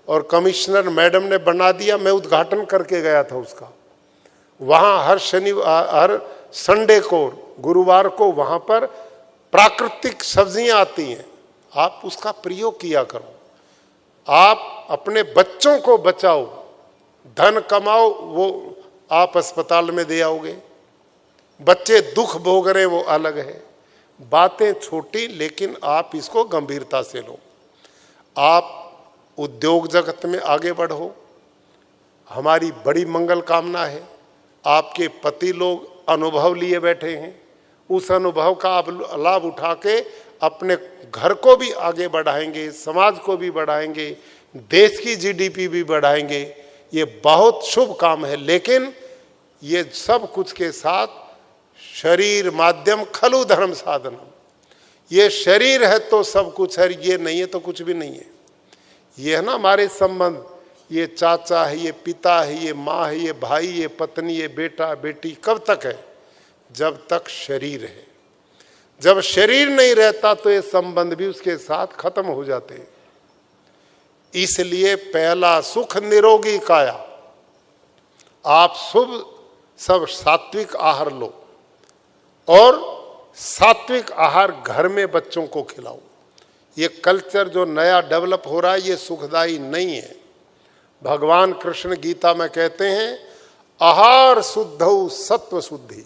और कमिश्नर मैडम ने बना दिया, मैं उद्घाटन करके गया था उसका। वहाँ हर हर संडे को, गुरुवार को वहाँ पर प्राकृतिक सब्जियाँ आती हैं। आप उसका प्रयोग किया करो। आप अपने बच्चों को बचाओ, धन कमाओ, वो आप अस्पताल में दे आओगे। बच्चे दुख भोग रहे, वो अलग है। बातें छोटी, लेकिन आप इसको गंभीरता से लो। आप उद्योग जगत में आगे बढ़ो, हमारी बड़ी मंगल कामना है। आपके पति लोग अनुभव लिए बैठे हैं, उस अनुभव का आप लाभ उठा के अपने घर को भी आगे बढ़ाएंगे, समाज को भी बढ़ाएंगे, देश की जीडीपी भी बढ़ाएंगे। ये बहुत शुभ काम है। लेकिन ये सब कुछ के साथ शरीर माध्यम खलु धर्म साधनम, ये शरीर है तो सब कुछ है, ये नहीं है तो कुछ भी नहीं है। ये है ना हमारे संबंध, ये चाचा है, ये पिता है, ये माँ है, ये भाई, ये पत्नी, ये बेटा बेटी, कब तक है? जब तक शरीर है। जब शरीर नहीं रहता तो ये संबंध भी उसके साथ खत्म हो जाते हैं। इसलिए पहला सुख निरोगी काया। आप सब सात्विक आहार लो, और सात्विक आहार घर में बच्चों को खिलाओ। ये कल्चर जो नया डेवलप हो रहा है, ये सुखदायी नहीं है। भगवान कृष्ण गीता में कहते हैं, आहार शुद्धौ सत्व शुद्धि।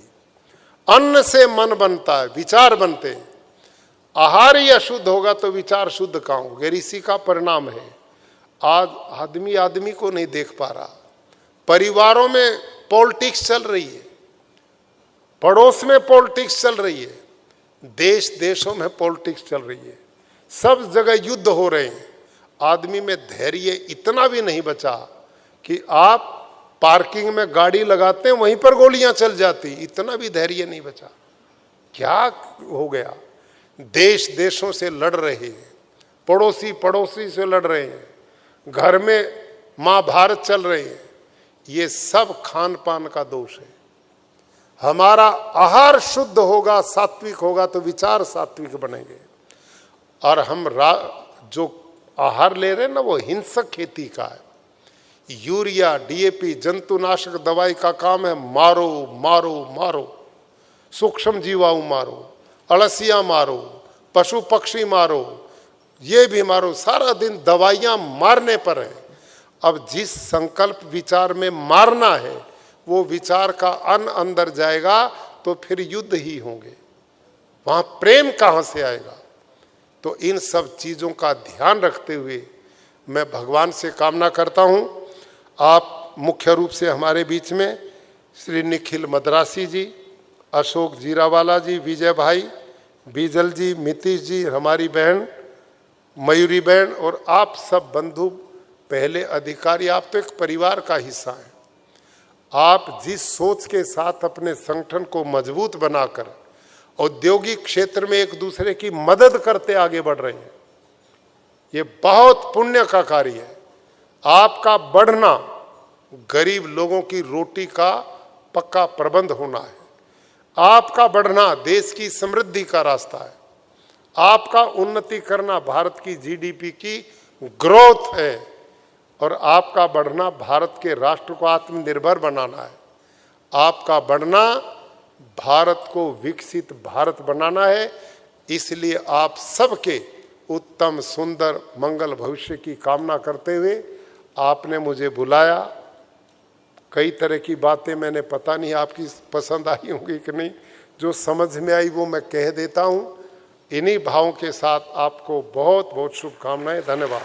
अन्न से मन बनता है, विचार बनते हैं। आहार ही अशुद्ध होगा तो विचार शुद्ध कहाँ होंगे? इसी का परिणाम है आज आदमी आदमी को नहीं देख पा रहा। परिवारों में पॉलिटिक्स चल रही है, पड़ोस में पॉलिटिक्स चल रही है, देश देशों में पॉलिटिक्स चल रही है, सब जगह युद्ध हो रहे हैं। आदमी में धैर्य इतना भी नहीं बचा कि आप पार्किंग में गाड़ी लगाते हैं वहीं पर गोलियां चल जाती, इतना भी धैर्य नहीं बचा। क्या हो गया? देश देशों से लड़ रहे हैं, पड़ोसी पड़ोसी से लड़ रहे हैं, घर में महाभारत चल रहे हैं। ये सब खान पान का दोष है। हमारा आहार शुद्ध होगा, सात्विक होगा तो विचार सात्विक बनेंगे। और हम जो आहार ले रहे हैं ना वो हिंसक खेती का है। यूरिया डीएपी जंतुनाशक दवाई का काम है मारो मारो मारो, सूक्ष्म जीवाणु मारो, अळसियाँ मारो, पशु पक्षी मारो, ये भी मारो, सारा दिन दवाइयाँ मारने पर है। अब जिस संकल्प विचार में मारना है वो विचार का अंदर जाएगा तो फिर युद्ध ही होंगे, वहाँ प्रेम कहाँ से आएगा? तो इन सब चीज़ों का ध्यान रखते हुए मैं भगवान से कामना करता हूँ आप मुख्य रूप से हमारे बीच में श्री निखिल मद्रासी जी, अशोक जीरावाला जी, विजय भाई, बीजल जी, मितीश जी, हमारी बहन मयूरी बहन और आप सब बंधु पहले अधिकारी, आप तो एक परिवार का हिस्सा हैं। आप जिस सोच के साथ अपने संगठन को मजबूत बनाकर औद्योगिक क्षेत्र में एक दूसरे की मदद करते आगे बढ़ रहे हैं, ये बहुत पुण्य का कार्य है। आपका बढ़ना गरीब लोगों की रोटी का पक्का प्रबंध होना है। आपका बढ़ना देश की समृद्धि का रास्ता है। आपका उन्नति करना भारत की जीडीपी की ग्रोथ है और आपका बढ़ना भारत के राष्ट्र को आत्मनिर्भर बनाना है। आपका बढ़ना भारत को विकसित भारत बनाना है। इसलिए आप सबके उत्तम सुंदर मंगल भविष्य की कामना करते हुए आपने मुझे बुलाया। कई तरह की बातें मैंने पता नहीं आपकी पसंद आई होंगी कि नहीं, जो समझ में आई वो मैं कह देता हूँ। इन्हीं भावों के साथ आपको बहुत बहुत शुभकामनाएं। धन्यवाद।